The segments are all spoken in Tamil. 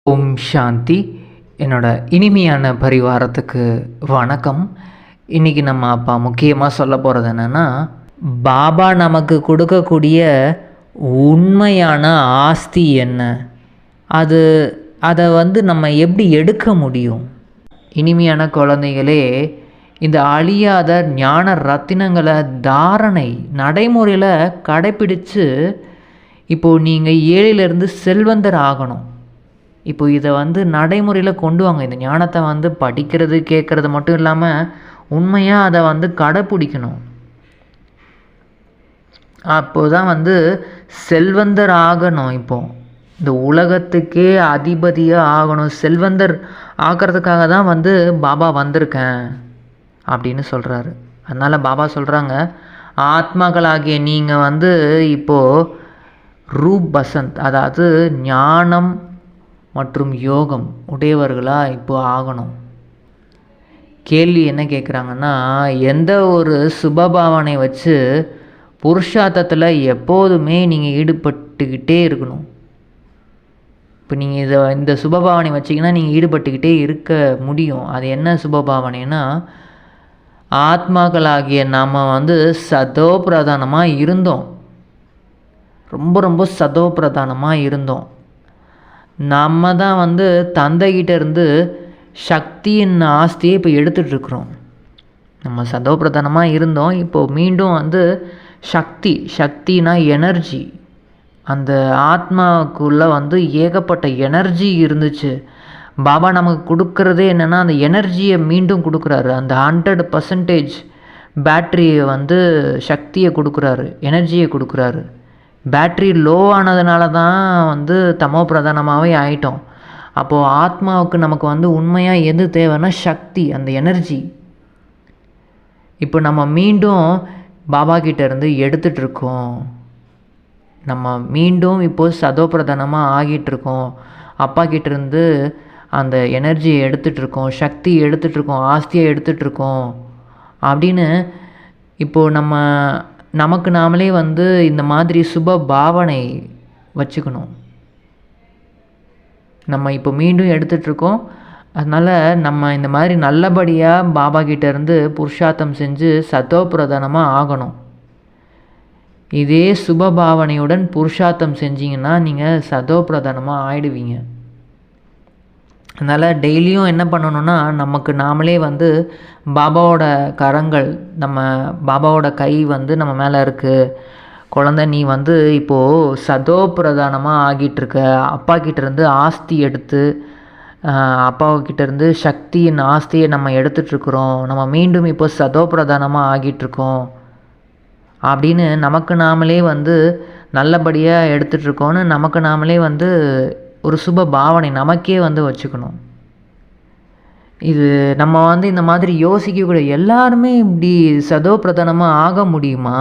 ஓம் சாந்தி. என்னோட இனிமையான பரிவாரத்துக்கு வணக்கம். இன்றைக்கி நம்ம அப்பா முக்கியமாக சொல்ல போகிறது என்னென்னா, பாபா நமக்கு கொடுக்கக்கூடிய உண்மையான ஆஸ்தி என்ன, அதை நம்ம எப்படி எடுக்க முடியும். இனிமையான குழந்தைகளே, இந்த அழியாத ஞான ரத்தினங்களை தாரணை நடைமுறையில் கடைப்பிடித்து இப்போது நீங்கள் ஏழையிலேருந்து செல்வந்தர் ஆகணும். இப்போ இதை நடைமுறையில் கொண்டு வாங்க. இந்த ஞானத்தை படிக்கிறது கேட்குறது மட்டும் இல்லாமல் உண்மையாக அதை கடைப்பிடிக்கணும். அப்போ தான் செல்வந்தர் ஆகணும். இப்போது இந்த உலகத்துக்கே அதிபதியாக ஆகணும். செல்வந்தர் ஆக்கிறதுக்காக தான் பாபா வந்திருக்கேன் அப்படின்னு சொல்கிறாரு. அதனால் பாபா சொல்கிறாங்க, ஆத்மாக்களாகிய நீங்கள் இப்போது ரூப் பசந்த், அதாவது ஞானம் மற்றும் யோகம் உடையவர்களாக இப்போ ஆகணும். கேள்வி என்ன கேட்குறாங்கன்னா, எந்த ஒரு சுபபாவனை வச்சு புருஷார்த்தத்தில் எப்போதுமே நீங்கள் ஈடுபட்டுக்கிட்டே இருக்கணும். இப்போ நீங்கள் இந்த சுபபாவனை வச்சிங்கன்னா நீங்கள் ஈடுபட்டுக்கிட்டே இருக்க முடியும். அது என்ன சுபபாவனைன்னா, ஆத்மாக்களாகிய நாம் சதோ பிரதானமாக இருந்தோம். ரொம்ப ரொம்ப சதோ பிரதானமாக இருந்தோம். நம்ம தான் தந்தைகிட்ட இருந்து சக்தியின் ஆஸ்தியை இப்போ எடுத்துகிட்ருக்குறோம். நம்ம சதோ பிரதானமாக இருந்தோம். இப்போது மீண்டும் சக்தினா எனர்ஜி. அந்த ஆத்மாவுக்குள்ளே ஏகப்பட்ட எனர்ஜி இருந்துச்சு. பாபா நமக்கு கொடுக்குறதே என்னென்னா, அந்த எனர்ஜியை மீண்டும் கொடுக்குறாரு. அந்த 100% பேட்ரியை சக்தியை கொடுக்குறாரு, எனர்ஜியை கொடுக்குறாரு. பேட்ரி லோ ஆனதுனால தான் தமோ பிரதானமாகவே ஆயிட்டோம். அப்போது ஆத்மாவுக்கு நமக்கு உண்மையாக எது தேவைன்னா சக்தி, அந்த எனர்ஜி. இப்போ நம்ம மீண்டும் பாபா கிட்டேருந்து எடுத்துகிட்ருக்கோம். நம்ம மீண்டும் இப்போது சதோ பிரதானமாக ஆகிட்டுருக்கோம். அப்பா கிட்டேருந்து அந்த எனர்ஜியை எடுத்துகிட்ருக்கோம், சக்தி எடுத்துகிட்ருக்கோம், ஆஸ்தியை எடுத்துகிட்ருக்கோம் அப்படின்னு இப்போது நமக்கு நாமளே இந்த மாதிரி சுப பாவனை வச்சுக்கணும். நம்ம இப்போ மீண்டும் எடுத்துகிட்ருக்கோம். அதனால் நம்ம இந்த மாதிரி நல்லபடியாக பாபா கிட்டேருந்து புருஷார்த்தம் செஞ்சு சதோ பிரதானமாக ஆகணும். இதே சுப பாவனையுடன் புருஷார்த்தம் செஞ்சிங்கன்னா நீங்கள் சதோ பிரதானமாக ஆயிடுவீங்க. அதனால் டெய்லியும் என்ன பண்ணணுன்னா, நமக்கு நாமளே பாபாவோட கரங்கள், நம்ம பாபாவோட கை நம்ம மேலே இருக்குது. குழந்தை, நீ இப்போது சதோ பிரதானமாக ஆகிட்டுருக்க. அப்பா கிட்டேருந்து ஆஸ்தி எடுத்து, அப்பாவுக்கிட்டேருந்து சக்தியின் ஆஸ்தியை நம்ம எடுத்துகிட்ருக்குறோம். நம்ம மீண்டும் இப்போது சதோ பிரதானமாக ஆகிட்டுருக்கோம் அப்படின்னு நமக்கு நாமளே நல்லபடியாக எடுத்துகிட்ருக்கோன்னு நமக்கு நாமளே ஒரு சுப பாவனை நமக்கே வச்சுக்கணும். இது நம்ம இந்த மாதிரி யோசிக்கக்கூட, எல்லாருமே இப்படி சதோ பிரதானமாக ஆக முடியுமா,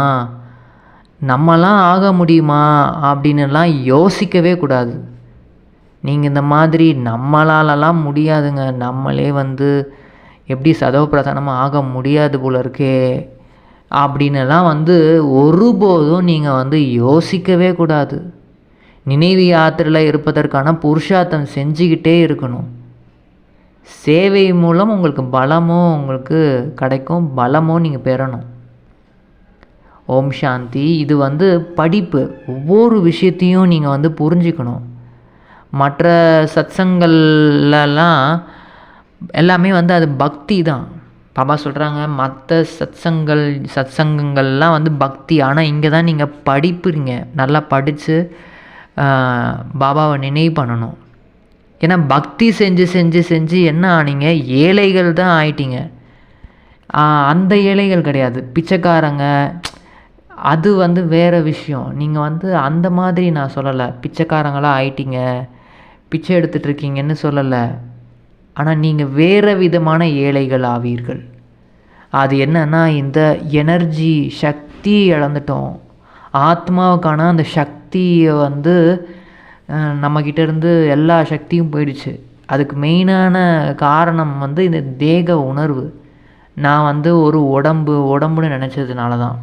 நம்மலாம் ஆக முடியுமா அப்படின்னுலாம் யோசிக்கவே கூடாது. நீங்கள் இந்த மாதிரி நம்மளாலலாம் முடியாதுங்க, நம்மளே எப்படி சதோ பிரதானமாக ஆக முடியாது போல இருக்கே அப்படின்னுலாம் ஒருபோதும் நீங்கள் யோசிக்கவே கூடாது. நினைவு யாத்திரையில் இருப்பதற்கான புருஷார்த்தம் செஞ்சுக்கிட்டே இருக்கணும். சேவை மூலம் உங்களுக்கு பலமும் உங்களுக்கு கிடைக்கும், பலமும் நீங்கள் பெறணும். ஓம் சாந்தி. இது படிப்பு. ஒவ்வொரு விஷயத்தையும் நீங்கள் புரிஞ்சுக்கணும். மற்ற சத்சங்கள்லாம் எல்லாமே அது பக்தி தான். பாபா சொல்கிறாங்க, மற்ற சத்சங்கங்கள்லாம் பக்தி. ஆனால் இங்கே தான் நீங்கள் படிப்புறீங்க. நல்லா படித்து பாபாவை நினைவு பண்ணணும். ஏன்னா பக்தி செஞ்சு செஞ்சு செஞ்சு என்ன ஆனீங்க, ஏழைகள் தான் ஆயிட்டீங்க. அந்த ஏழைகள் கிடையாது, பிச்சைக்காரங்க. அது வேறு விஷயம். நீங்கள் அந்த மாதிரி நான் சொல்லலை. பிச்சைக்காரங்களாக ஆயிட்டீங்க, பிச்சை எடுத்துகிட்ருக்கீங்கன்னு சொல்லலை. ஆனால் நீங்கள் வேறு விதமான ஏழைகள் ஆவீர்கள். அது என்னன்னா, இந்த எனர்ஜி சக்தி இழந்துட்டோம். ஆத்மாவுக்கான அந்த சக்தியை நம்மக்கிட்டேருந்து எல்லா சக்தியும் போயிடுச்சு. அதுக்கு மெயினான காரணம் இந்த தேக உணர்வு. நான் ஒரு உடம்புன்னு நினச்சதுனால தான்.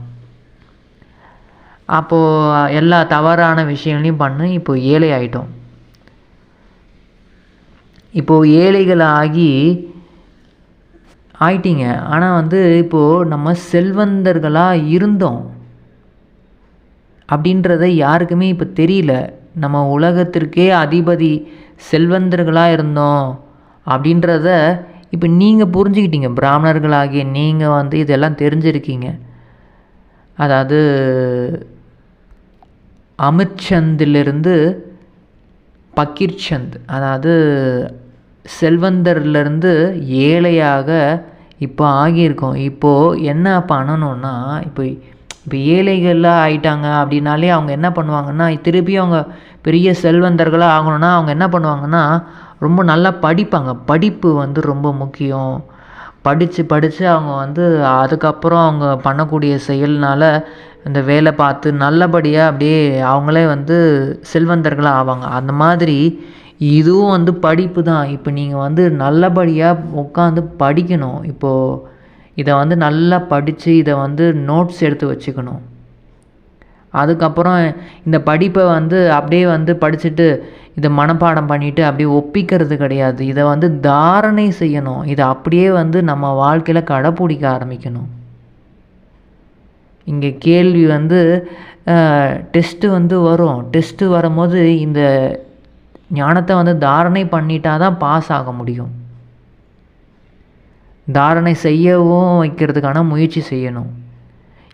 அப்போது எல்லா தவறான விஷயங்களையும் பண்ணி இப்போது ஏழை ஆகிட்டோம். இப்போது ஏழைகள் ஆயிட்டீங்க. ஆனால் வந்து இப்போது நம்ம செல்வந்தர்களாக இருந்தோம் அப்படின்றத யாருக்குமே இப்போ தெரியல. நம்ம உலகத்திற்கே அதிபதி செல்வந்தர்களாக இருந்தோம் அப்படின்றத இப்போ நீங்கள் புரிஞ்சுக்கிட்டீங்க. பிராமணர்களாகிய நீங்கள் வந்து இதெல்லாம் தெரிஞ்சிருக்கீங்க. அதாவது அமிர்ச்சந்திலிருந்து பக்கீர்சந்த், அதாவது செல்வந்தர்லேருந்து ஏழையாக இப்போ ஆகியிருக்கோம். இப்போது என்ன பண்ணணுன்னா, இப்போ ஏழைகள்லாம் ஆயிட்டாங்க அப்படின்னாலே அவங்க என்ன பண்ணுவாங்கன்னா, திருப்பியும் அவங்க பெரிய செல்வந்தர்களாக ஆகணும்னா அவங்க என்ன பண்ணுவாங்கன்னா, ரொம்ப நல்லா படிப்பாங்க. படிப்பு வந்து ரொம்ப முக்கியம். படித்து அவங்க வந்து அதுக்கப்புறம் அவங்க பண்ணக்கூடிய செயல்னால் இந்த வேலை பார்த்து நல்லபடியாக அப்படியே அவங்களே வந்து செல்வந்தர்களாக ஆவாங்க. அந்த மாதிரி இதுவும் வந்து படிப்பு தான். இப்போ நீங்கள் வந்து நல்லபடியாக உட்காந்து படிக்கணும். இப்போது இதை வந்து நல்லா படித்து இதை வந்து நோட்ஸ் எடுத்து வச்சுக்கணும். அதுக்கப்புறம் இந்த படிப்பை வந்து அப்படியே வந்து படிச்சுட்டு இதை மனப்பாடம் பண்ணிவிட்டு அப்படியே ஒப்பிக்கிறது கிடையாது. இதை வந்து தாரணை செய்யணும். இதை அப்படியே வந்து நம்ம வாழ்க்கையில் கடைப்பிடிக்க ஆரம்பிக்கணும். இங்கே கேள்வி வந்து டெஸ்ட்டு வந்து வரும். டெஸ்ட்டு வரும்போது இந்த ஞானத்தை வந்து தாரணை பண்ணிட்டால் தான் பாஸ் ஆக முடியும். தாரணை செய்யவும் வைக்கிறதுக்கான முயற்சி செய்யணும்.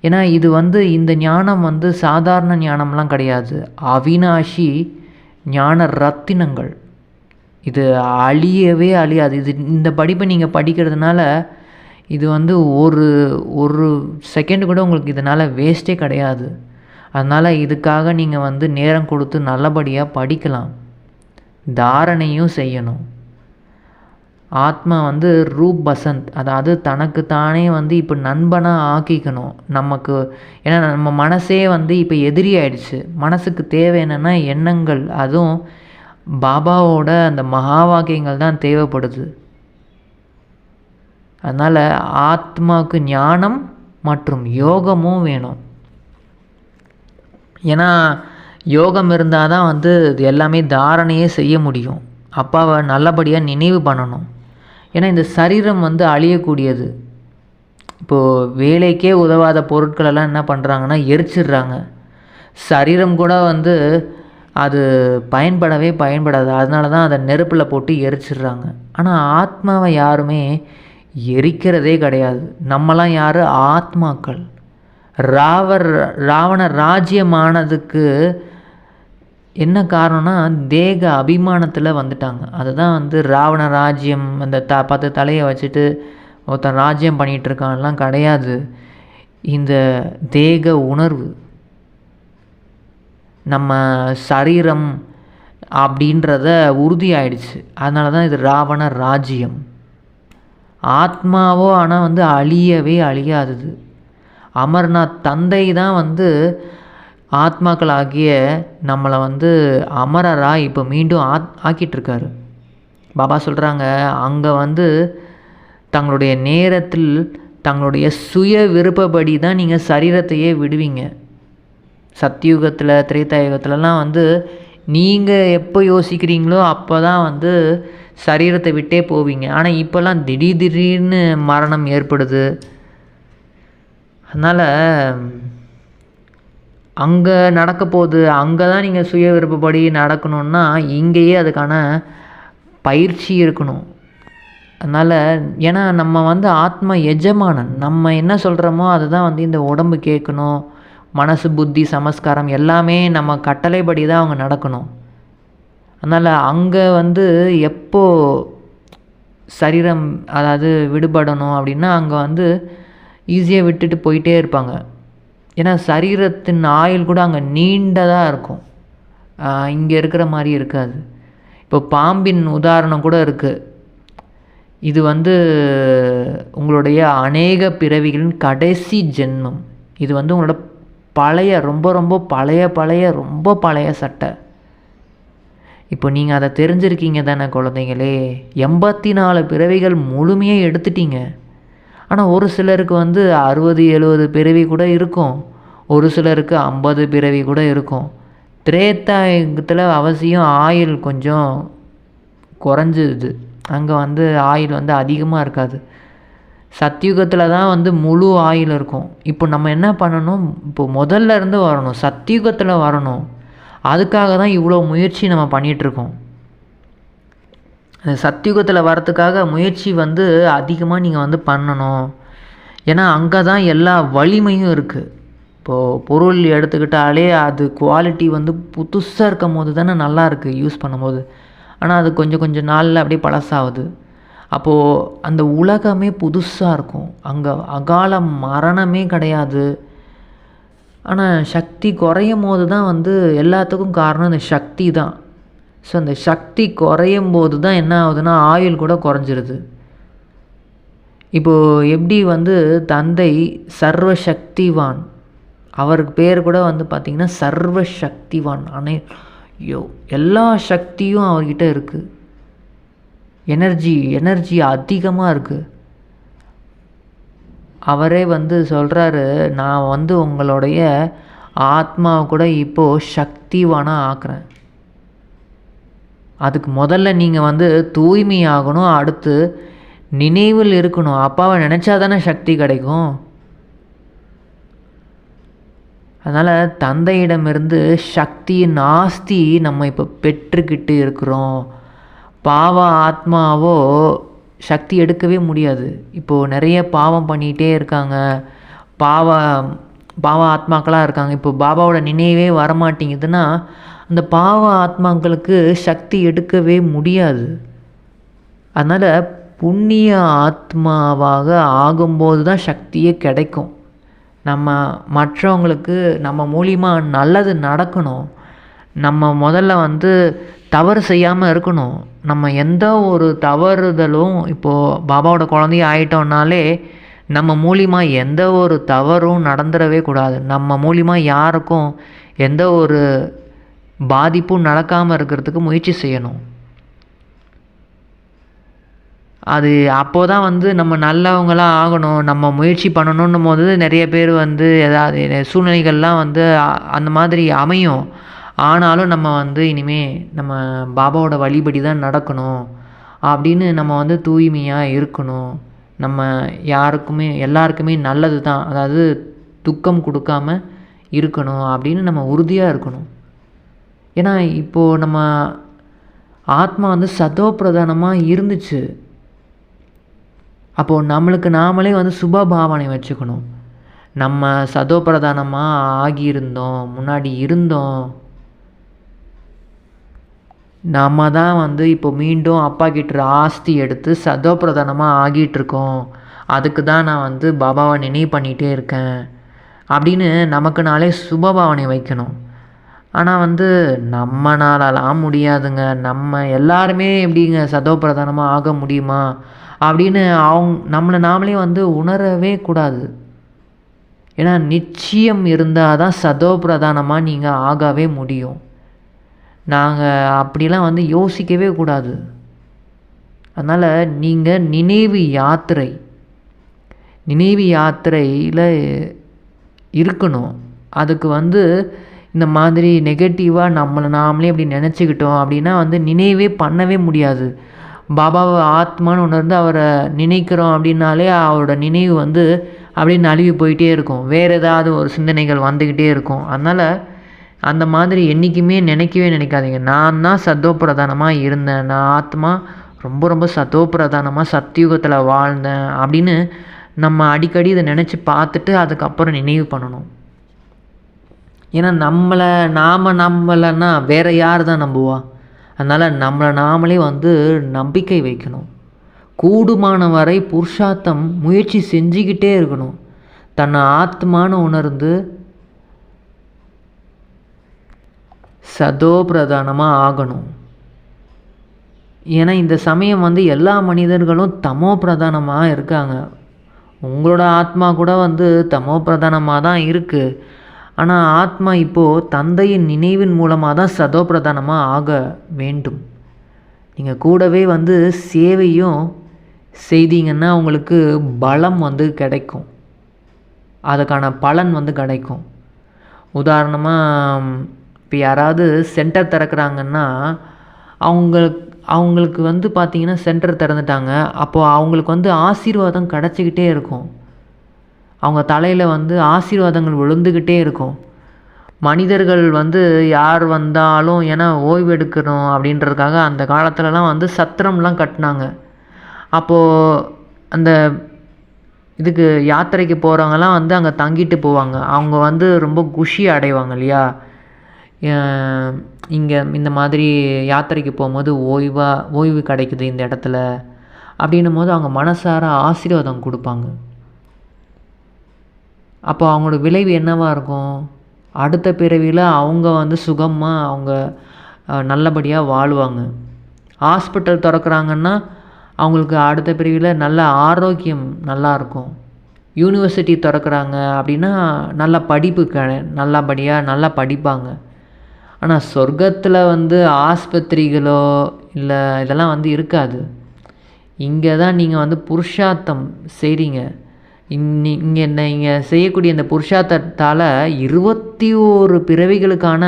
ஏன்னா இது வந்து இந்த ஞானம் வந்து சாதாரண ஞானம்லாம் கிடையாது. அவினாஷி ஞான ரத்தினங்கள். இது அழியவே அழியாது. இந்த படிப்பை நீங்கள் படிக்கிறதுனால இது வந்து ஒரு செகண்டு கூட உங்களுக்கு இதனால் வேஸ்ட்டே கிடையாது. அதனால் இதுக்காக நீங்கள் வந்து நேரம் கொடுத்து நல்லபடியாக படிக்கலாம். தாரணையும் செய்யணும். ஆத்மா வந்து ரூப் பசந்த், அதாவது தனக்கு தானே வந்து இப்போ நண்பனாக ஆக்கிக்கணும் நமக்கு. ஏன்னா நம்ம மனசே வந்து இப்போ எதிரி ஆயிடுச்சு. மனசுக்கு தேவை என்னென்னா எண்ணங்கள், அதுவும் பாபாவோட அந்த மகா வாக்கியங்கள் தான் தேவைப்படுது. அதனால் ஆத்மாவுக்கு ஞானம் மற்றும் யோகமும் வேணும். ஏன்னா யோகம் இருந்தால் தான் வந்து இது எல்லாமே தாரணையே செய்ய முடியும். அப்பாவை நல்லபடியாக நினைவு பண்ணணும். ஏன்னா இந்த சரீரம் வந்து அழியக்கூடியது. இப்போது வேலைக்கே உதவாத பொருட்களெல்லாம் என்ன பண்ணுறாங்கன்னா எரிச்சிடுறாங்க. சரீரம் கூட வந்து அது பயன்படாது. அதனால தான் அதை நெருப்பில் போட்டு எரிச்சிடுறாங்க. ஆனால் ஆத்மாவை யாருமே எரிக்கிறதே கிடையாது. நம்மலாம் யார்? ஆத்மாக்கள். ராவண ராஜ்யமானதுக்கு என்ன காரணம்னா தேக அபிமானத்தில் வந்துட்டாங்க. அதுதான் வந்து ராவண ராஜ்யம். அந்த 10 தலையை வச்சுட்டு ஒருத்தன் ராஜ்யம் பண்ணிகிட்ருக்கான்லாம் கிடையாது. இந்த தேக உணர்வு, நம்ம சரீரம் அப்படின்றத உறுதி ஆயிடுச்சு. அதனால தான் இது ராவண ராஜ்யம். ஆத்மாவோ ஆனால் வந்து அழியவே அழியாதது. அமர்நாத் தந்தை தான் வந்து ஆத்மாக்களாகிய நம்மளை வந்து அமரராக இப்போ மீண்டும் ஆக்கிட்டுருக்காரு. பாபா சொல்கிறாங்க, அங்கே வந்து தங்களுடைய நேரத்தில் தங்களுடைய சுய விருப்பப்படி தான் நீங்கள் சரீரத்தையே விடுவீங்க. சத்தியுகத்தில் திரேதாயுகத்துலலாம் வந்து நீங்கள் எப்போ யோசிக்கிறீங்களோ அப்போ தான் வந்து சரீரத்தை விட்டே போவீங்க. ஆனால் இப்போல்லாம் திடீர்னு மரணம் ஏற்படுது. அதனால் அங்கே நடக்க போகுது. அங்கே தான் நீங்கள் சுய விருப்பப்படி நடக்கணுன்னா இங்கேயே அதுக்கான பயிற்சி இருக்கணும். அதனால் ஏன்னா நம்ம வந்து ஆத்மா எஜமானன். நம்ம என்ன சொல்கிறோமோ அதுதான் வந்து இந்த உடம்பு கேட்கணும். மனசு, புத்தி, சமஸ்காரம் எல்லாமே நம்ம கட்டளைப்படி தான் அவங்க நடக்கணும். அதனால் அங்கே வந்து எப்போ சரீரம் அதாவது விடுபடணும் அப்படின்னா அங்கே வந்து ஈஸியாக விட்டுட்டு போயிட்டே இருப்பாங்க. ஏன்னா சரீரத்தின் ஆயுள் கூட அங்கே நீண்டதாக இருக்கும். இங்கே இருக்கிற மாதிரி இருக்காது. இப்போ பாம்பின் உதாரணம் கூட இருக்குது. இது வந்து உங்களுடைய அநேக பிறவிகளின் கடைசி ஜென்மம். இது வந்து உங்களோட பழைய ரொம்ப பழைய சட்டை. இப்போ நீங்கள் அதை தெரிஞ்சிருக்கீங்க தானே குழந்தைங்களே. 84 பிறவிகள் முழுமையாக எடுத்துட்டீங்க. ஆனால் ஒரு சிலருக்கு வந்து 60-70 பிறவி கூட இருக்கும். ஒரு சிலருக்கு 50 பிறவி கூட இருக்கும். திரேதாயுகத்தில் அவசியம் ஆயுள் கொஞ்சம் குறைஞ்சிது. அங்கே வந்து ஆயில் வந்து அதிகமாக இருக்காது. சத்தியுகத்தில் தான் வந்து முழு ஆயில் இருக்கும். இப்போ நம்ம என்ன பண்ணணும், இப்போ முதல்ல இருந்து வரணும், சத்தியுகத்தில் வரணும். அதுக்காக தான் இவ்வளோ முயற்சி நம்ம பண்ணிகிட்ருக்கோம். அந்த சத்தியுகத்தில் வரத்துக்காக முயற்சி வந்து அதிகமாக நீங்கள் வந்து பண்ணணும். ஏன்னா அங்கே தான் எல்லா வலிமையும் இருக்குது. இப்போது பொருள் எடுத்துக்கிட்டாலே அது குவாலிட்டி வந்து புதுசாக இருக்கும் போது தானே நல்லா இருக்குது யூஸ் பண்ணும்போது. ஆனால் அது கொஞ்சம் நாளில் அப்படியே பழசாகுது. அப்போது அந்த உலகமே புதுசாக இருக்கும். அங்கே அகால மரணமே கிடையாது. ஆனால் சக்தி குறையும் போது தான் வந்து எல்லாத்துக்கும் காரணம் இந்த சக்தி தான். ஸோ அந்த சக்தி குறையும் போது தான் என்ன ஆகுதுன்னா ஆயுள் கூட குறைஞ்சிருது. இப்போது எப்படி வந்து தந்தை சர்வசக்திவான், அவருக்கு பேர் கூட வந்து பார்த்திங்கன்னா சர்வசக்திவான். எல்லா சக்தியும் அவர்கிட்ட இருக்குது. எனர்ஜி அதிகமாக இருக்குது. அவரே வந்து சொல்கிறாரு, நான் வந்து உங்களுடைய ஆத்மாவை கூட இப்போது சக்திவானாக ஆக்குறேன். அதுக்கு முதல்ல நீங்கள் வந்து தூய்மையாகணும், அடுத்து நினைவில் இருக்கணும். அப்பாவை நினச்சா தானே சக்தி கிடைக்கும். அதனால் தந்தையிடமிருந்து சக்தியின் ஆஸ்தி நம்ம இப்போ பெற்றுக்கிட்டு இருக்கிறோம். பாவ ஆத்மாவோ சக்தி எடுக்கவே முடியாது. இப்போது நிறைய பாவம் பண்ணிகிட்டே இருக்காங்க, பாவ ஆத்மாக்களாக இருக்காங்க. இப்போ பாபாவோட நினைவே வரமாட்டேங்குதுன்னா அந்த பாவ ஆத்மாக்களுக்கு சக்தி எடுக்கவே முடியாது. அதனால் புண்ணிய ஆத்மாவாக ஆகும்போது தான் சக்தியே கிடைக்கும். நம்ம மற்றவங்களுக்கு நம்ம மூலியமாக நல்லது நடக்கணும். நம்ம முதல்ல வந்து தவறு செய்யாமல் இருக்கணும். நம்ம எந்த ஒரு தவறுதலும், இப்போது பாபாவோட குழந்தைய ஆகிட்டோம்னாலே நம்ம மூலியமாக எந்த ஒரு தவறும் நடந்துடவே கூடாது. நம்ம மூலியமாக யாருக்கும் எந்த ஒரு பாதிப்பும் நடக்காமல் இருக்கிறதுக்கு முயற்சி செய்யணும். அது அப்போது தான் வந்து நம்ம நல்லவங்களாக ஆகணும், நம்ம முயற்சி பண்ணணுன்னும் போது நிறைய பேர் வந்து ஏதாவது சூழ்நிலைகள்லாம் வந்து அந்த மாதிரி அமையும். ஆனாலும் நம்ம வந்து இனிமேல் நம்ம பாபாவோட வழிபடி தான் நடக்கணும் அப்படின்னு நம்ம வந்து தூய்மையாக இருக்கணும். நம்ம எல்லாருக்குமே நல்லது தான், அதாவது துக்கம் கொடுக்காம இருக்கணும் அப்படின்னு நம்ம உறுதியாக இருக்கணும். ஏன்னா இப்போது நம்ம ஆத்மா வந்து சதோ பிரதானமாக இருந்துச்சு. அப்போது நம்மளுக்கு நாமளே வந்து சுப பாவனை வச்சுக்கணும். நம்ம சதோ பிரதானமாக ஆகியிருந்தோம், முன்னாடி இருந்தோம். நம்ம தான் வந்து இப்போ மீண்டும் அப்பா கிட்ட ஆஸ்தி எடுத்து சதோ பிரதானமாக ஆகிட்டுருக்கோம். அதுக்கு தான் நான் வந்து பாபாவை நினைவு பண்ணிகிட்டே இருக்கேன் அப்படின்னு நமக்கு நாளே சுபபாவனை வைக்கணும். ஆனால் வந்து நம்மளாலாம் முடியாதுங்க, நம்ம எல்லாருமே எப்படிங்க சதோ பிரதானமாக ஆக முடியுமா அப்படின்னு நம்மளை நாமளே வந்து உணரவே கூடாது. ஏன்னா நிச்சயம் இருந்தால் தான் சதோ பிரதானமாக நீங்கள் ஆகவே முடியும். நாங்கள் அப்படிலாம் வந்து யோசிக்கவே கூடாது. அதனால் நீங்கள் நினைவு யாத்திரையில் இருக்கணும். அதுக்கு வந்து இந்த மாதிரி நெகட்டிவாக நம்மளை நாமளே அப்படி நினச்சிக்கிட்டோம் அப்படின்னா வந்து நினைவே பண்ணவே முடியாது. பாபாவை ஆத்மான்னு உணர்ந்து அவரை நினைக்கிறோம் அப்படின்னாலே அவரோட நினைவு வந்து அப்படியே நழுவி போயிட்டே இருக்கும். வேறு ஏதாவது ஒரு சிந்தனைகள் வந்துக்கிட்டே இருக்கும். அதனால் அந்த மாதிரி என்றைக்குமே நினைக்காதீங்க. நான் தான் சத்தோ பிரதானமாக இருந்தேன், நான் ஆத்மா ரொம்ப சத்தோ பிரதானமாக சத்தியுகத்தில் வாழ்ந்தேன் அப்படின்னு நம்ம அடிக்கடி இதை நினச்சி பார்த்துட்டு அதுக்கப்புறம் நினைவு பண்ணணும். ஏன்னா நம்பலைன்னா வேறு யார் தான் நம்புவா? அதனால் நம்மளை நாமளே வந்து நம்பிக்கை வைக்கணும். கூடுமான வரை புருஷார்த்தம் முயற்சி செஞ்சுக்கிட்டே இருக்கணும். தன்னை ஆத்மான்னு உணர்ந்து சதோ பிரதானமாக ஆகணும். ஏன்னா இந்த சமயம் வந்து எல்லா மனிதர்களும் தமோ பிரதானமாக இருக்காங்க. உங்களோட ஆத்மா கூட வந்து தமோ பிரதானமாக தான் இருக்குது. ஆனால் ஆத்மா இப்போது தந்தையின் நினைவின் மூலமாக தான் சதோ பிரதானமாக ஆக வேண்டும். நீங்கள் கூடவே வந்து சேவையும் செய்தீங்கன்னா உங்களுக்கு பலம் வந்து கிடைக்கும், அதுக்கான பலன் வந்து கிடைக்கும். உதாரணமாக இப்போ யாராவது சென்டர் திறக்கிறாங்கன்னா அவங்களுக்கு வந்து பார்த்திங்கன்னா சென்டர் திறந்துட்டாங்க. அப்போது அவங்களுக்கு வந்து ஆசீர்வாதம் கிடச்சிக்கிட்டே இருக்கும். அவங்க தலையில் வந்து ஆசீர்வாதங்கள் விழுந்துக்கிட்டே இருக்கும். மனிதர்கள் வந்து யார் வந்தாலும் ஏன்னா ஓய்வு எடுக்கணும் அப்படின்றதுக்காக அந்த காலத்துலலாம் வந்து சத்திரம்லாம் கட்டினாங்க. அப்போது அந்த இதுக்கு யாத்திரைக்கு போகிறவங்கலாம் வந்து அங்கே தங்கிட்டு போவாங்க. அவங்க வந்து ரொம்ப குஷி அடைவாங்க இல்லையா? இங்கே இந்த மாதிரி யாத்திரைக்கு போகும்போது ஓய்வு கிடைக்குது இந்த இடத்துல அப்படின்னும் போது அவங்க மனசார ஆசீர்வாதம் கொடுப்பாங்க. அப்போ அவங்களோட விளைவு என்னவாக இருக்கும்? அடுத்த பிறவியில் அவங்க வந்து சுகமாக அவங்க நல்லபடியாக வாழ்வாங்க. ஹாஸ்பிட்டல் திறக்கிறாங்கன்னா அவங்களுக்கு அடுத்த பிரிவில் நல்ல ஆரோக்கியம் நல்லாயிருக்கும். யூனிவர்சிட்டி திறக்கிறாங்க அப்படின்னா நல்ல படிப்பு நல்லபடியாக நல்லா படிப்பாங்க. ஆனால் சொர்க்கத்தில் வந்து ஆஸ்பத்திரிகளோ இல்லை இதெல்லாம் வந்து இருக்காது. இங்கே தான் நீங்கள் வந்து புருஷார்த்தம் செய்கிறீங்க. இங்கே நீங்கள் செய்யக்கூடிய இந்த புருஷார்த்தத்தால் 21 பிறவிகளுக்கான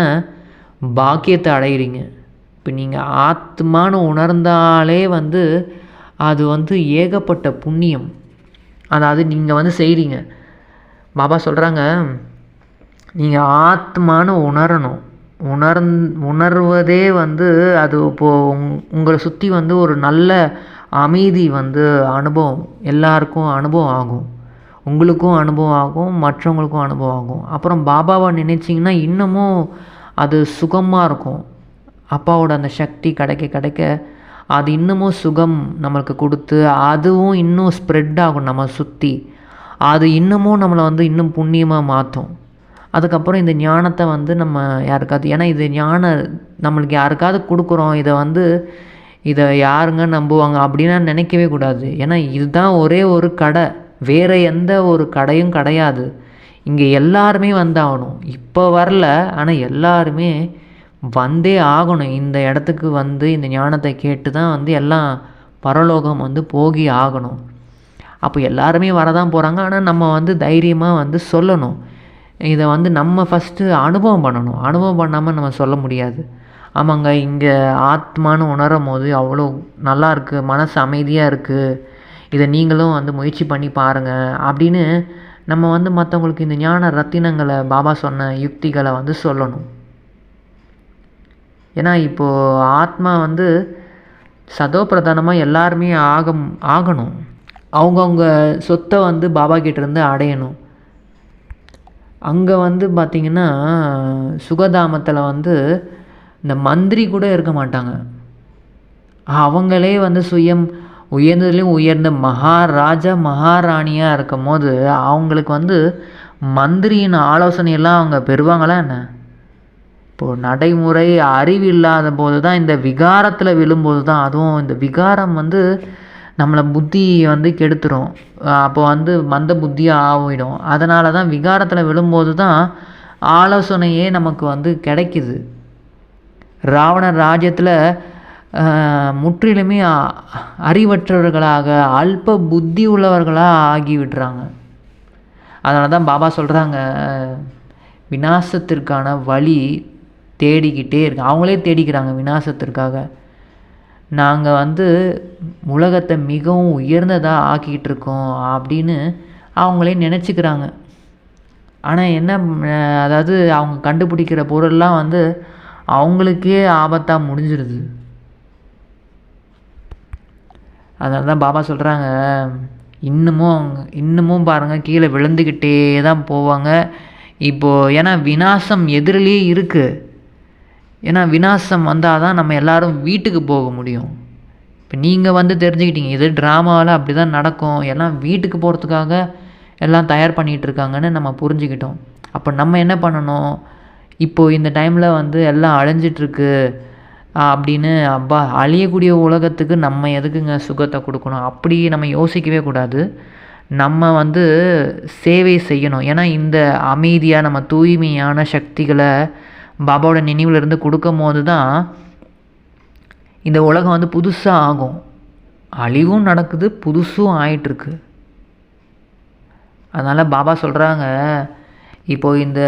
பாக்கியத்தை அடைகிறீங்க. இப்போ நீங்கள் ஆத்மான்னு உணர்ந்தாலே வந்து அது வந்து ஏகப்பட்ட புண்ணியம். அதாவது நீங்கள் வந்து செய்கிறீங்க. பாபா சொல்கிறாங்க, நீங்கள் ஆத்மான்னு உணரணும். உணர்வதே வந்து அது இப்போது உங்களை சுற்றி வந்து ஒரு நல்ல அமைதி வந்து அனுபவம் எல்லாருக்கும் அனுபவம் ஆகும். உங்களுக்கும் அனுபவம் ஆகும், மற்றவங்களுக்கும் அனுபவம் ஆகும். அப்புறம் பாபாவை நினைச்சிங்கன்னா இன்னமும் அது சுகமாக இருக்கும். அப்பாவோட அந்த சக்தி கிடைக்க கிடைக்க அது இன்னமும் சுகம் நம்மளுக்கு கொடுத்து அதுவும் இன்னும் ஸ்ப்ரெட் ஆகும் நம்ம சுற்றி. அது இன்னமும் நம்மளை வந்து இன்னும் புண்ணியமாக மாற்றும். அதுக்கப்புறம் இந்த ஞானத்தை வந்து நம்ம யாருக்காவது, ஏன்னா இது ஞானம் நம்மளுக்கு யாருக்காவது கொடுக்குறோம், இதை யாருங்க நம்புவாங்க அப்படின்னா நினைக்கவே கூடாது. ஏன்னா இதுதான் ஒரே ஒரு கடை, வேறு எந்த ஒரு கடையும் கிடையாது. இங்கே எல்லாருமே வந்தாகணும். இப்போ வரல, ஆனால் எல்லாருமே வந்தே ஆகணும். இந்த இடத்துக்கு வந்து இந்த ஞானத்தை கேட்டு தான் வந்து எல்லாம் பரலோகம் வந்து போகி ஆகணும். அப்போ எல்லாருமே வரதான் போகிறாங்க. ஆனால் நம்ம வந்து தைரியமாக வந்து சொல்லணும். இதை வந்து நம்ம ஃபஸ்ட்டு அனுபவம் பண்ணணும். அனுபவம் பண்ணாமல் நம்ம சொல்ல முடியாது. ஆமாங்க, இங்கே ஆத்மானு உணரும் போது அவ்வளோ நல்லா இருக்குது, மனசு அமைதியாக இருக்குது, இதை நீங்களும் வந்து முயற்சி பண்ணி பாருங்கள் அப்படின்னு நம்ம வந்து மற்றவங்களுக்கு இந்த ஞான ரத்தினங்களை, பாபா சொன்ன யுக்திகளை வந்து சொல்லணும். ஏன்னா இப்போது ஆத்மா வந்து சதோ பிரதானமாக எல்லாருமே ஆகணும். அவங்கவுங்க சொத்தை வந்து பாபா கிட்டேருந்து அடையணும். அங்கே வந்து பார்த்திங்கன்னா சுகதாமத்தில் வந்து இந்த மந்திரி கூட இருக்க மாட்டாங்க. அவங்களே வந்து உயர்ந்ததுலேயும் உயர்ந்த மகாராஜா மகாராணியாக இருக்கும் போது அவங்களுக்கு வந்து மந்திரியின் ஆலோசனையெல்லாம் அவங்க பெறுவாங்களா என்ன? இப்போது நடைமுறை அறிவு இல்லாத போது தான், இந்த விகாரத்தில் விழும்போது தான், அதுவும் இந்த விகாரம் வந்து நம்மளை புத்தி வந்து கெடுத்துரும். அப்போ வந்து மந்த புத்தியாக ஆகிடும். அதனால தான் விகாரத்தில் விழும்போது தான் ஆலோசனையே நமக்கு வந்து கிடைக்குது. ராவண ராஜ்யத்தில் முற்றிலுமே அறிவற்றவர்களாக அல்ப புத்தி உள்ளவர்களாக ஆகிவிடுறாங்க. அதனால தான் பாபா சொல்கிறாங்க, விநாசத்திற்கான வழி தேடிக்கிட்டே இருக்கு. அவங்களே தேடிக்கிறாங்க விநாசத்திற்காக. நாங்கள் வந்து உலகத்தை மிகவும் உயர்ந்ததாக ஆக்கிக்கிட்டு இருக்கோம் அப்படின்னு அவங்களே நினச்சிக்கிறாங்க. ஆனால் என்ன, அதாவது அவங்க கண்டுபிடிக்கிற பொருள்லாம் வந்து அவங்களுக்கே ஆபத்தாக முடிஞ்சிருது. அதனால தான் பாபா சொல்கிறாங்க, இன்னமும் பாருங்கள் கீழே விழுந்துக்கிட்டே தான் போவாங்க. இப்போது ஏன்னா விநாசம் எதிரிலே இருக்குது. ஏன்னா விநாசம் வந்தால் தான் நம்ம எல்லோரும் வீட்டுக்கு போக முடியும். இப்போ நீங்கள் வந்து தெரிஞ்சுக்கிட்டீங்க, இது ட்ராமாவில் அப்படி தான் நடக்கும், எல்லாம் வீட்டுக்கு போகிறதுக்காக எல்லாம் தயார் பண்ணிகிட்டு இருக்காங்கன்னு நம்ம புரிஞ்சுக்கிட்டோம். அப்போ நம்ம என்ன பண்ணணும்? இப்போது இந்த டைமில் வந்து எல்லாம் அழிஞ்சிட்ருக்கு அப்படின்னு, அப்பா அழியக்கூடிய உலகத்துக்கு நம்ம எதுக்குங்க சுகத்தை கொடுக்கணும், அப்படி நம்ம யோசிக்கவே கூடாது. நம்ம வந்து சேவை செய்யணும். ஏன்னா இந்த அமைதியாக நம்ம தூய்மையான சக்திகளை பாபாவோட நினைவுலேருந்து கொடுக்கும் போது தான் இந்த உலகம் வந்து புதுசாக ஆகும். அழிவும் நடக்குது, புதுசும் ஆயிட்டுருக்கு. அதனால் பாபா சொல்கிறாங்க, இப்போது இந்த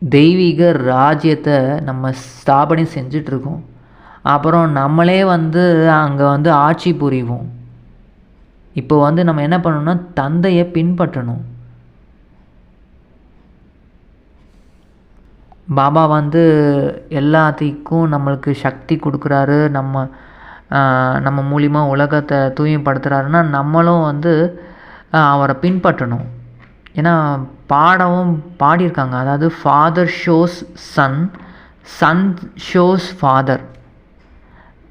தெய்வீக ராஜ்யத்தை நம்ம ஸ்தாபனை செஞ்சிட்ருக்கோம். அப்புறம் நம்மளே வந்து அங்கே வந்து ஆட்சி புரிவோம். இப்போ வந்து நம்ம என்ன பண்ணணும்னா தந்தையை பின்பற்றணும். பாபா வந்து எல்லாத்துக்கும் நம்மளுக்கு சக்தி கொடுக்குறாரு, நம்ம மூலிமா உலகத்தை தூய்மைப்படுத்துகிறாருன்னா நம்மளும் வந்து அவரை பின்பற்றணும். ஏன்னா பாடவும் பாடியிருக்காங்க, அதாவது father shows son, son shows father.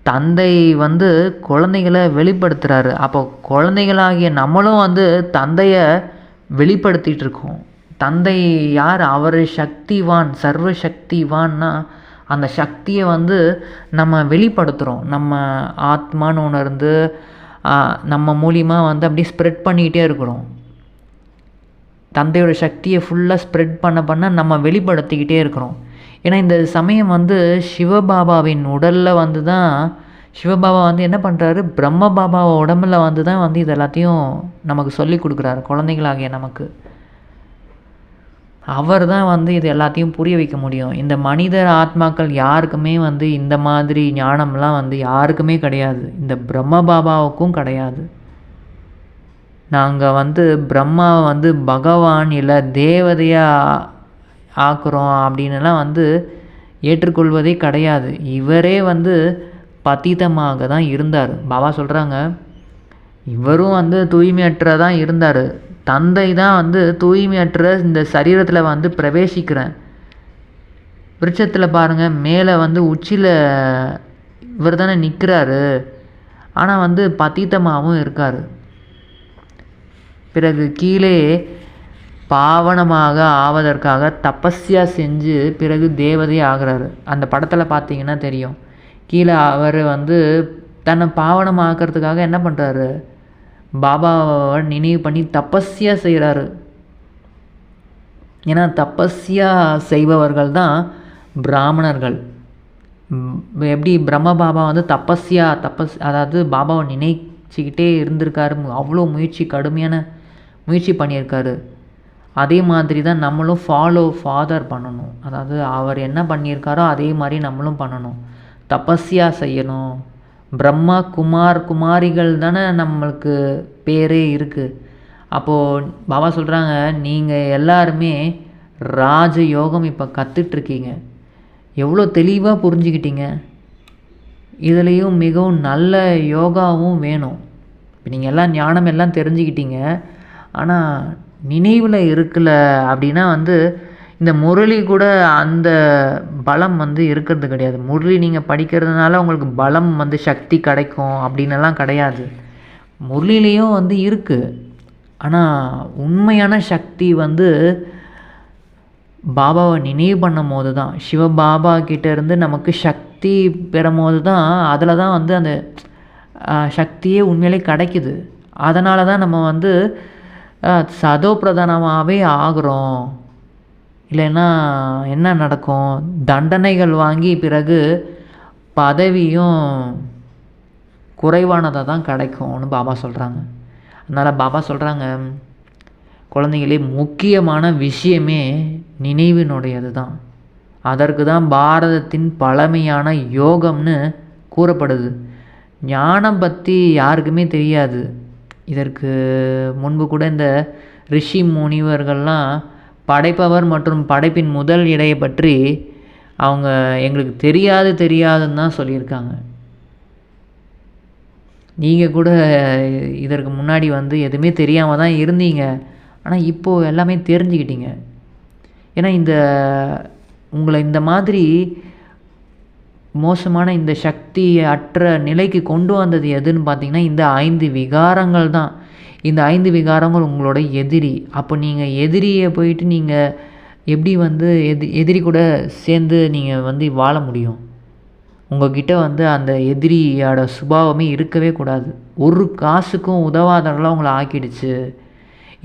தந்தை வந்து குழந்தைகளை வெளிப்படுத்துகிறாரு. அப்போ குழந்தைகளாகிய நம்மளும் வந்து தந்தையை வெளிப்படுத்திகிட்டு இருக்கோம். தந்தை யார்? அவர் சக்திவான், சர்வ சக்திவான்னா அந்த சக்தியை வந்து நம்ம வெளிப்படுத்துகிறோம். நம்ம ஆத்மான்னு உணர்ந்து நம்ம மூலியமாக வந்து அப்படியே ஸ்ப்ரெட் பண்ணிக்கிட்டே இருக்கிறோம். தந்தையோட சக்தியை ஃபுல்லாக ஸ்ப்ரெட் பண்ண நம்ம வெளிப்படுத்திக்கிட்டே இருக்கிறோம். ஏன்னா இந்த சமயம் வந்து சிவபாபாவின் உடலில் வந்து தான் சிவபாபா வந்து என்ன பண்ணுறாரு, பிரம்ம பாபா உடம்புல வந்து தான் வந்து இது எல்லாத்தையும் நமக்கு சொல்லி கொடுக்குறாரு, குழந்தைகளாகிய நமக்கு. அவர் தான் வந்து இது எல்லாத்தையும் புரிய வைக்க முடியும். இந்த மனிதர் ஆத்மாக்கள் யாருக்குமே வந்து இந்த மாதிரி ஞானம்லாம் வந்து யாருக்குமே கிடையாது. இந்த பிரம்ம பாபாவுக்கும் கிடையாது. நாங்கள் வந்து பிரம்மாவை வந்து பகவான் இல்லை தேவதையாக ஆக்குறோம் அப்படின்னுலாம் வந்து ஏற்றுக்கொள்வதே கிடையாது. இவரே வந்து பதீதமாக தான் இருந்தார். பாபா சொல்கிறாங்க, இவரும் வந்து தூய்மையற்றதான் இருந்தார். தந்தை தான் வந்து தூய்மையற்ற இந்த சரீரத்தில் வந்து பிரவேசிக்கிறேன். விருட்சத்தில் பாருங்கள், மேலே வந்து உச்சியில் இவர் தானே நிற்கிறாரு, ஆனால் வந்து பதீதமாகவும் இருக்கார். பிறகு கீழே பாவனமாக ஆவதற்காக தபஸ்யா செஞ்சு பிறகு தேவதை ஆகிறாரு. அந்த படத்தில் பார்த்தீங்கன்னா தெரியும். கீழே அவர் வந்து தன்னை பாவனமாக்கிறதுக்காக என்ன பண்ணுறாரு, பாபாவை நினைவு பண்ணி தபஸ்யா செய்கிறாரு. ஏன்னா தபஸ்யா செய்பவர்கள் தான் பிராமணர்கள். எப்படி பிரம்ம பாபா வந்து அதாவது பாபாவை நினைச்சிக்கிட்டே இருந்திருக்காரு, அவ்வளோ கடுமையான முயற்சி பண்ணியிருக்காரு. அதே மாதிரி தான் நம்மளும் ஃபாலோ ஃபாதர் பண்ணணும். அதாவது அவர் என்ன பண்ணியிருக்காரோ அதே மாதிரி நம்மளும் பண்ணணும், தபஸ்யா செய்யணும். பிரம்மா குமாரிகள் தானே நம்மளுக்கு பேரே இருக்குது. அப்போது பாபா சொல்கிறாங்க, நீங்கள் எல்லாருமே ராஜயோகம் இப்போ கற்றுட்ருக்கீங்க. எவ்வளோ தெளிவாக புரிஞ்சுக்கிட்டீங்க. இதுலேயும் மிகவும் நல்ல யோகாவும் வேணும். இப்போ நீங்கள் எல்லாம் ஞானம் எல்லாம் தெரிஞ்சுக்கிட்டீங்க, ஆனால் நினைவில் இருக்கல அப்படின்னா வந்து இந்த முரளி கூட அந்த பலம் வந்து இருக்கிறது கிடையாது. முரளி நீங்கள் படிக்கிறதுனால உங்களுக்கு பலம் வந்து சக்தி கிடைக்கும் அப்படின்னெல்லாம் கிடையாது. முரளிலையும் வந்து இருக்குது, ஆனால் உண்மையான சக்தி வந்து பாபாவை நினைவு பண்ணும் போது தான், சிவபாபா கிட்டேருந்து நமக்கு சக்தி பெறும் போது தான், அதில் தான் வந்து அந்த சக்தியே உண்மையிலே கிடைக்குது. அதனால தான் நம்ம வந்து சதோ பிரதானமாகவே ஆகிறோம். இல்லைன்னா என்ன நடக்கும், தண்டனைகள் வாங்கி பிறகு பதவியும் குறைவானதாக தான் கிடைக்கும்னு பாபா சொல்கிறாங்க. அதனால் பாபா சொல்கிறாங்க, குழந்தைங்களே முக்கியமான விஷயமே நினைவினுடையது தான். அதற்கு தான் பாரதத்தின் பழமையான யோகம்னு கூறப்படுது. ஞானம் பற்றி யாருக்குமே தெரியாது. இதற்கு முன்பு கூட இந்த ரிஷி முனிவர்கள்லாம் படைப்பவர் மற்றும் படைப்பின் முதல் இடையை பற்றி அவங்க எங்களுக்கு தெரியாதுன்னு தான் சொல்லியிருக்காங்க. நீங்கள் கூட இதற்கு முன்னாடி வந்து எதுவுமே தெரியாமல் தான் இருந்தீங்க, ஆனால் இப்போது எல்லாமே தெரிஞ்சுக்கிட்டீங்க. ஏன்னா உங்களை இந்த மாதிரி மோசமான இந்த சக்தி அற்ற நிலைக்கு கொண்டு வந்தது எதுன்னு பார்த்தீங்கன்னா இந்த 5 விகாரங்கள் தான். இந்த 5 விகாரங்கள் உங்களோட எதிரி. அப்போ நீங்கள் எதிரியை போயிட்டு நீங்கள் எப்படி வந்து எதிரி கூட சேர்ந்து நீங்கள் வந்து வாழ முடியும்? உங்கள்கிட்ட வந்து அந்த எதிரியோட சுபாவமே இருக்கவே கூடாது. ஒரு காசுக்கும் உதவாதவர்களாக உங்களை ஆக்கிடுச்சு.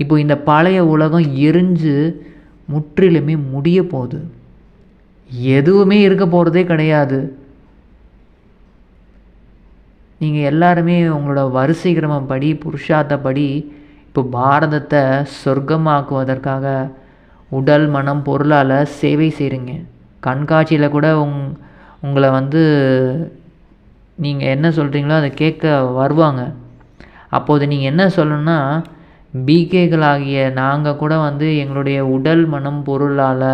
இப்போ இந்த பழைய உலகம் எரிஞ்சு முற்றிலுமே முடிய போகுது. எதுவுமே இருக்க போகிறதே கிடையாது. நீங்கள் எல்லாருமே உங்களோட வரிசை கிரமப்படி புருஷார்த்தப்படி இப்போ பாரதத்தை சொர்க்கமாக்குவதற்காக உடல் மனம் பொருளால் சேவை செய்கிறீங்க. கண்காட்சியில் கூட உங்களை வந்து நீங்கள் என்ன சொல்கிறீங்களோ அதை கேட்க வருவாங்க. அப்போது நீங்கள் என்ன சொல்லணும்னா, பிகேக்களாகிய நாங்கள் கூட வந்து எங்களுடைய உடல் மனம் பொருளால்,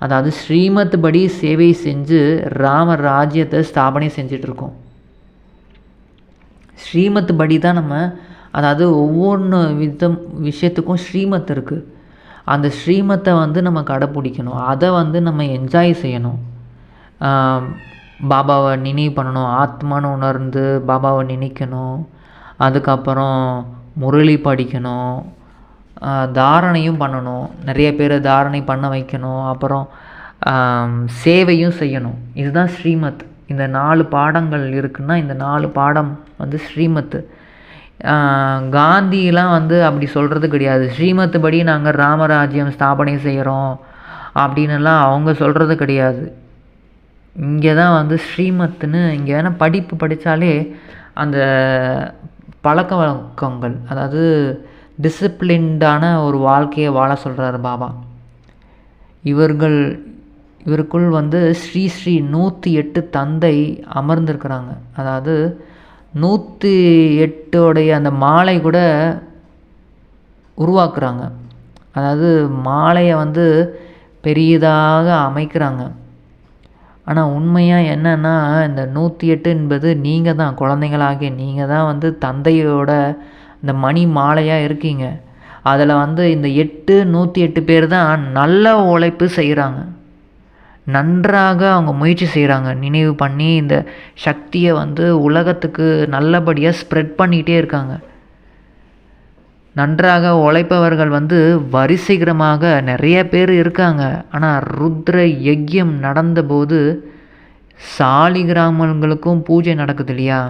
அதாவது ஸ்ரீமத் படி சேவை செஞ்சு ராம ராஜ்யத்தை ஸ்தாபனை செஞ்சிட்ருக்கோம். ஸ்ரீமத் படி தான் நம்ம, அதாவது ஒவ்வொன்று விஷயத்துக்கும் ஸ்ரீமத் இருக்குது. அந்த ஸ்ரீமத்தை வந்து நம்ம கடைப்பிடிக்கணும். அதை வந்து நம்ம என்ஜாய் செய்யணும். பாபாவை நினைவு பண்ணணும். ஆத்மான்னு உணர்ந்து பாபாவை நினைக்கணும். அதுக்கப்புறம் முரளி படிக்கணும். தாரணையும் பண்ணணும். நிறைய பேரை தாரணை பண்ண வைக்கணும். அப்புறம் சேவையும் செய்யணும். இதுதான் ஸ்ரீமத். இந்த 4 பாடங்கள் இருக்குன்னா இந்த 4 பாடம் வந்து ஸ்ரீமத்து. காந்தியெலாம் வந்து அப்படி சொல்கிறது கிடையாது. ஸ்ரீமத்து படி நாங்கள் ராமராஜ்யம் ஸ்தாபனை செய்கிறோம் அப்படின்னுலாம் அவங்க சொல்கிறது கிடையாது. இங்கே தான் வந்து ஸ்ரீமத்துன்னு இங்கே வேணால் படிப்பு படித்தாலே அந்த பழக்க வழக்கங்கள், அதாவது டிசிப்ளின்டான ஒரு வாழ்க்கையை வாழ சொல்கிறார் பாபா. இவருக்குள் வந்து ஸ்ரீ 108 தந்தை அமர்ந்திருக்கிறாங்க. அதாவது 108 அந்த மாலை கூட உருவாக்குறாங்க. அதாவது மாலையை வந்து பெரியதாக அமைக்கிறாங்க. ஆனால் உண்மையாக என்னென்னா, இந்த 108 என்பது நீங்கள் தான், குழந்தைங்களாகிய நீங்கள் தான் வந்து தந்தையோட இந்த மணி மாலையாக இருக்கீங்க. அதில் வந்து இந்த 108 பேர் தான் நல்ல உழைப்பு செய்கிறாங்க. நன்றாக அவங்க முயற்சி செய்கிறாங்க. நினைவு பண்ணி இந்த சக்தியை வந்து உலகத்துக்கு நல்லபடியாக ஸ்ப்ரெட் பண்ணிகிட்டே இருக்காங்க. நன்றாக உழைப்பவர்கள் வந்து வரிசைகரமாக நிறைய பேர் இருக்காங்க. ஆனால் ருத்ர யஜ்யம் நடந்தபோது சாலிகிராமங்களுக்கும் பூஜை நடக்குது இல்லையா?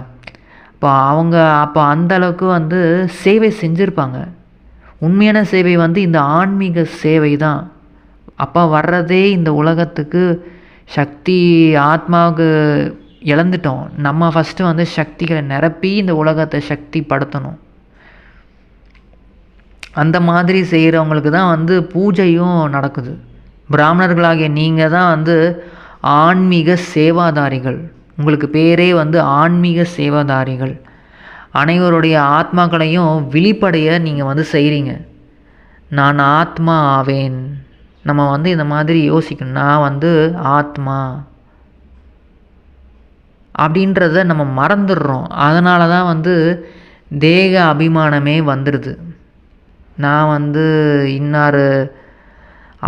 அப்போ அந்தளவுக்கு வந்து சேவை செஞ்சுருப்பாங்க. உண்மையான சேவை வந்து இந்த ஆன்மீக சேவை தான். அப்போ வர்றதே இந்த உலகத்துக்கு சக்தி ஆத்மாவுக்கு இழந்துட்டோம். நம்ம ஃபஸ்ட்டு வந்து சக்திகளை நிரப்பி இந்த உலகத்தை சக்தி படுத்தணும். அந்த மாதிரி செய்கிறவங்களுக்கு தான் வந்து பூஜையும் நடக்குது. பிராமணர்களாகிய நீங்கள் தான் வந்து ஆன்மீக சேவாதாரிகள். உங்களுக்கு பேரே வந்து ஆன்மீக சேவாதாரிகள். அனைவருடைய ஆத்மாக்களையும் விழிப்படைய நீங்கள் வந்து செய்கிறீங்க. நான் ஆத்மா ஆவேன். நம்ம வந்து இந்த மாதிரி யோசிக்கணும். நான் வந்து ஆத்மா அப்படின்றத நம்ம மறந்துடுறோம். அதனால தான் வந்து தேக அபிமானமே வந்துடுது. நான் வந்து இன்னார்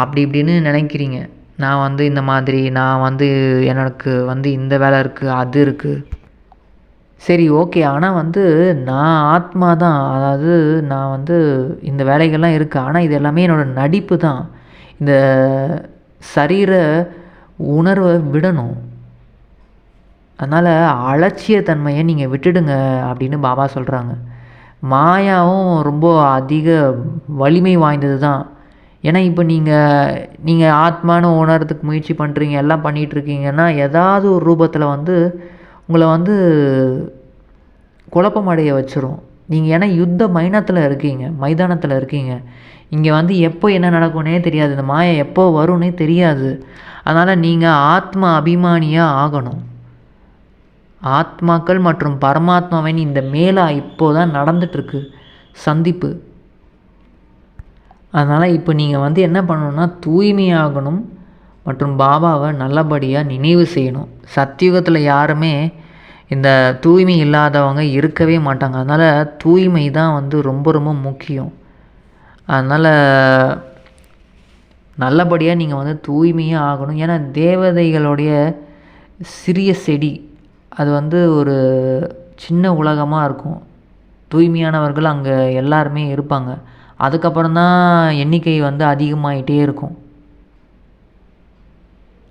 அப்படி இப்படின்னு நினைக்கிறீங்க. நான் வந்து இந்த மாதிரி, நான் வந்து எனக்கு வந்து இந்த வேலை இருக்குது, அது இருக்குது. சரி, ஓகே. ஆனால் வந்து நான் ஆத்மா தான். அதாவது நான் வந்து இந்த வேலைகள்லாம் இருக்குது. ஆனால் இது எல்லாமே என்னோடய நடிப்பு தான். இந்த சரீர உணர்வை விடணும். அதனால் அலட்சியத்தன்மையை நீங்கள் விட்டுடுங்க அப்படின்னு பாபா சொல்கிறாங்க. மாயாவும் ரொம்ப அதிக வலிமை வாய்ந்தது தான். ஏன்னா இப்போ நீங்கள் ஆத்மானு உணர்றதுக்கு முயற்சி பண்ணுறீங்க, எல்லாம் பண்ணிகிட்ருக்கீங்கன்னா ஏதாவது ஒரு ரூபத்தில் வந்து உங்களை வந்து குழப்பமடைய வச்சிரும். நீங்கள் ஏன்னா யுத்த மைதானத்தில் இருக்கீங்க. இங்கே வந்து எப்போ என்ன நடக்கும்னே தெரியாது. இந்த மாயை எப்போ வரும்னே தெரியாது. அதனால் நீங்கள் ஆத்ம அபிமானியாக ஆகணும். ஆத்மாக்கள் மற்றும் பரமாத்மாவின் இந்த மேலா இப்போ தான் நடந்துகிட்ருக்கு சந்திப்பு. அதனால் இப்போ நீங்கள் வந்து என்ன பண்ணணுன்னா தூய்மையாகணும் மற்றும் பாபாவை நல்லபடியாக நினைவு செய்யணும். சத்தியுகத்தில் யாருமே இந்த தூய்மை இல்லாதவங்க இருக்கவே மாட்டாங்க. அதனால் தூய்மை தான் வந்து ரொம்ப ரொம்ப முக்கியம். அதனால் நல்லபடியாக நீங்கள் வந்து தூய்மையாக ஆகணும். ஏன்னா தேவதைகளுடைய சிறிய செடி அது வந்து ஒரு சின்ன உலகமாக இருக்கும். தூய்மையானவர்கள் அங்கே எல்லாருமே இருப்பாங்க. அதுக்கப்புறம் தான் எண்ணிக்கை வந்து அதிகமாகிட்டே இருக்கும்.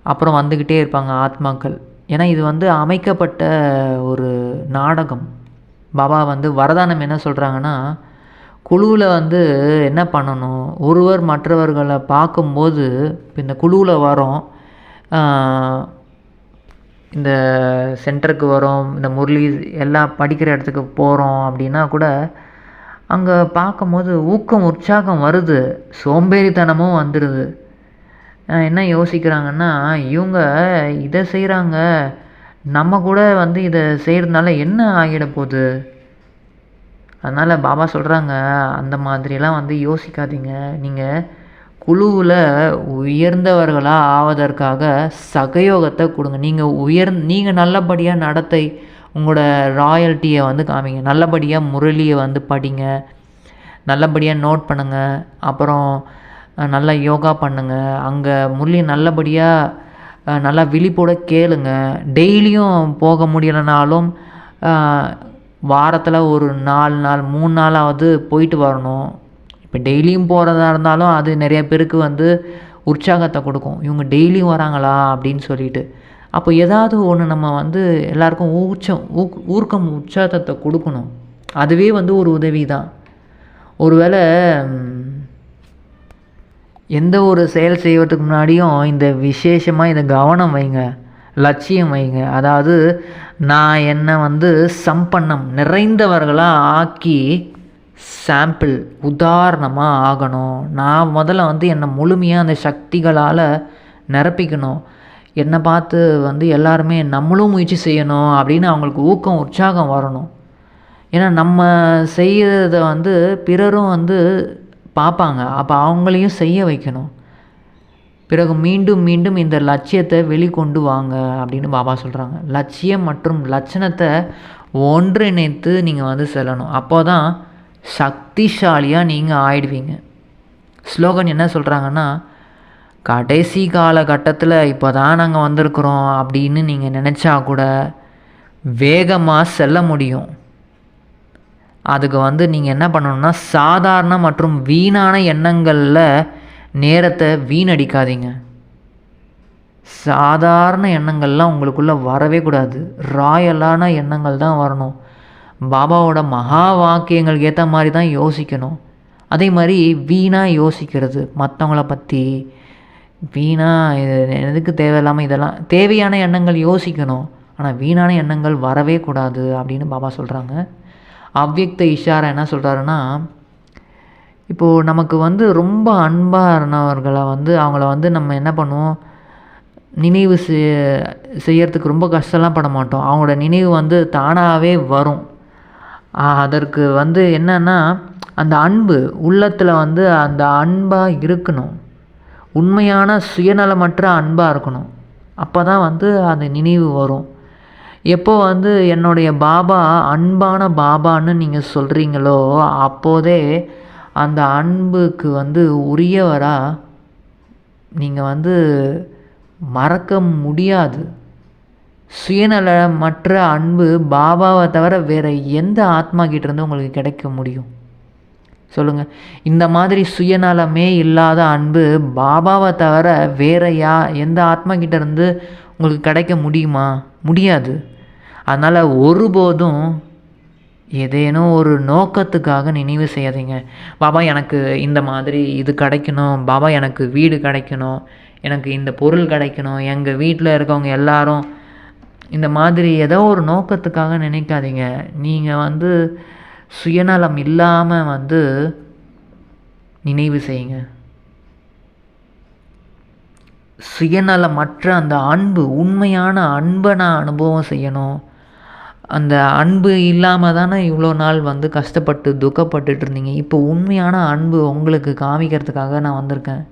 அப்புறம் வந்துக்கிட்டே இருப்பாங்க ஆத்மாக்கள். ஏன்னா இது வந்து அமைக்கப்பட்ட ஒரு நாடகம். பாபா வந்து வரதானம் என்ன சொல்கிறாங்கன்னா, குழுவில் வந்து என்ன பண்ணணும், ஒருவர் மற்றவர்களை பார்க்கும்போது இப்போ இந்த குழுவில் வரோம், இந்த சென்டருக்கு வரோம், இந்த முரளி எல்லாம் படிக்கிற இடத்துக்கு போகிறோம் அப்படின்னா கூட அங்கே பார்க்கும்போது ஊக்கம் உற்சாகம் வருது, சோம்பேறித்தனமும் வந்துடுது. என்ன யோசிக்கிறாங்கன்னா, இவங்க இதை செய்கிறாங்க, நம்ம கூட வந்து இதை செய்கிறதுனால என்ன ஆகிட போகுது? அதனால் பாபா சொல்கிறாங்க, அந்த மாதிரிலாம் வந்து யோசிக்காதீங்க. நீங்கள் குழுவில் உயர்ந்தவர்களாக ஆவதற்காக சகயோகத்தை கொடுங்க. நீங்கள் நல்லபடியாக நடத்தை உங்களோட ராயல்ட்டியை வந்து காமிங்க. நல்லபடியாக முரளியை வந்து படிங்க, நல்லபடியாக நோட் பண்ணுங்கள், அப்புறம் நல்லா யோகா பண்ணுங்கள். அங்கே முரளி நல்லபடியாக நல்லா விழிப்போட கேளுங்க. டெய்லியும் போக முடியலைனாலும் வாரத்தில் ஒரு 4 நாள் 3 நாளாவது போயிட்டு வரணும். இப்போ டெய்லியும் போகிறதா இருந்தாலும் அது நிறைய பேருக்கு வந்து உற்சாகத்தை கொடுக்கும். இவங்க டெய்லியும் வராங்களா அப்படின்னு சொல்லிட்டு. அப்போ ஏதாவது ஒன்று நம்ம வந்து எல்லாருக்கும் ஊக்கம் உற்சாகத்தை கொடுக்கணும். அதுவே வந்து ஒரு உதவி தான். ஒருவேளை எந்த ஒரு செயல் செய்வதுக்கு முன்னாடியும் இந்த விசேஷமாக இதை கவனம் வைங்க, லட்சியம் வைங்க. அதாவது நான் என்னை வந்து சம்பன்னம் நிறைந்தவர்களாக ஆக்கி சாம்பிள் உதாரணமாக ஆகணும். நான் முதல்ல வந்து என்னை முழுமையாக அந்த சக்திகளால் நிரப்பிக்கணும். என்னை பார்த்து வந்து எல்லாருமே நம்மளும் முயற்சி செய்யணும் அப்படின்னு அவங்களுக்கு ஊக்கம் உற்சாகம் வரணும். ஏன்னா நம்ம செய்கிறத வந்து பிறரும் வந்து பார்ப்பாங்க. அப்போ அவங்களையும் செய்ய வைக்கணும். பிறகு மீண்டும் மீண்டும் இந்த லட்சியத்தை வெளிக்கொண்டு வாங்க அப்படின்னு பாபா சொல்கிறாங்க. லட்சியம் மற்றும் லட்சணத்தை ஒன்றிணைத்து நீங்கள் வந்து செல்லணும். அப்போ தான் சக்திசாலியாக நீங்கள் ஆயிடுவீங்க. ஸ்லோகன் என்ன சொல்கிறாங்கன்னா, கடைசி காலகட்டத்தில் இப்போ தான் நாங்கள் வந்திருக்கிறோம் அப்படின்னு நீங்கள் நினச்சா கூட வேகமாக செல்ல முடியும். அதுக்கு வந்து நீங்கள் என்ன பண்ணணும்னா, சாதாரண மற்றும் வீணான எண்ணங்களில் நேரத்தை வீணடிக்காதீங்க. சாதாரண எண்ணங்கள்லாம் உங்களுக்குள்ளே வரவே கூடாது. ராயலான எண்ணங்கள் தான் வரணும். பாபாவோட மகா வாக்கியங்களுக்கு ஏற்ற மாதிரி தான் யோசிக்கணும். அதே மாதிரி வீணாக யோசிக்கிறது, மற்றவங்கள பற்றி வீணாக எதுக்கு தேவையில்லாமல் இதெல்லாம் தேவையான எண்ணங்கள் யோசிக்கணும். ஆனால் வீணான எண்ணங்கள் வரவே கூடாது அப்படின்னு பாபா சொல்கிறாங்க. அவ்யக்த இஷாரா என்ன சொல்கிறாருன்னா, இப்போது நமக்கு வந்து ரொம்ப அன்பானவர்களை வந்து அவங்கள வந்து நம்ம என்ன பண்ணுவோம், நினைவு செய்யறதுக்கு ரொம்ப கஷ்டம்லாம் பட மாட்டோம். அவங்களோட நினைவு வந்து தானாகவே வரும். அதற்கு வந்து என்னென்னா, அந்த அன்பு உள்ளத்தில் வந்து அந்த அன்பாக இருக்கணும். உண்மையான சுயநலமற்ற அன்பாக இருக்கணும். அப்போ தான் வந்து அந்த நினைவு வரும். எப்போ வந்து என்னுடைய பாபா அன்பான பாபான்னு நீங்கள் சொல்கிறீங்களோ, அப்போதே அந்த அன்புக்கு வந்து உரியவராக நீங்கள் வந்து மறக்க முடியாது. சுயநலமற்ற அன்பு பாபாவை தவிர வேறு எந்த ஆத்மா கிட்டேருந்து உங்களுக்கு கிடைக்க முடியும் சொல்லுங்கள்? இந்த மாதிரி சுயநலமே இல்லாத அன்பு பாபாவை தவிர வேறு எந்த ஆத்மா கிட்டேருந்து உங்களுக்கு கிடைக்க முடியுமா? முடியாது. அதனால் ஒருபோதும் ஏதேனும் ஒரு நோக்கத்துக்காக நினைவு செய்யாதீங்க. பாபா எனக்கு இந்த மாதிரி இது கிடைக்கணும், பாபா எனக்கு வீடு கிடைக்கணும், எனக்கு இந்த பொருள் கிடைக்கணும், எங்கள் வீட்டில் இருக்கவங்க எல்லாரும் இந்த மாதிரி ஏதோ ஒரு நோக்கத்துக்காக நினைக்காதீங்க. நீங்கள் வந்து சுயநலம் இல்லாமல் வந்து நினைவு செய்யுங்க. சுயநலமற்ற அந்த அன்பு, உண்மையான அன்பை நான் அனுபவம் செய்யணும். அந்த அன்பு இல்லாமல் தானே இவ்வளோ நாள் வந்து கஷ்டப்பட்டு துக்கப்பட்டுட்டு இருந்தீங்க. இப்போ உண்மையான அன்பு உங்களுக்கு காமிக்கிறதுக்காக நான் வந்திருக்கேன்.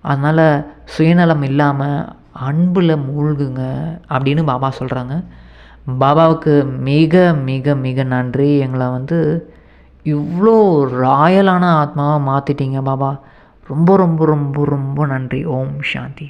அதனால் சுயநலம் இல்லாமல் அன்பில் மூழ்குங்க அப்படின்னு பாபா சொல்கிறாங்க. பாபாவுக்கு மிக மிக மிக நன்றி. எங்களை வந்து இவ்வளோ ராயலான ஆத்மாவாக மாற்றிட்டீங்க பாபா. ரொம்ப ரொம்ப ரொம்ப ரொம்ப நன்றி. ஓம் சாந்தி.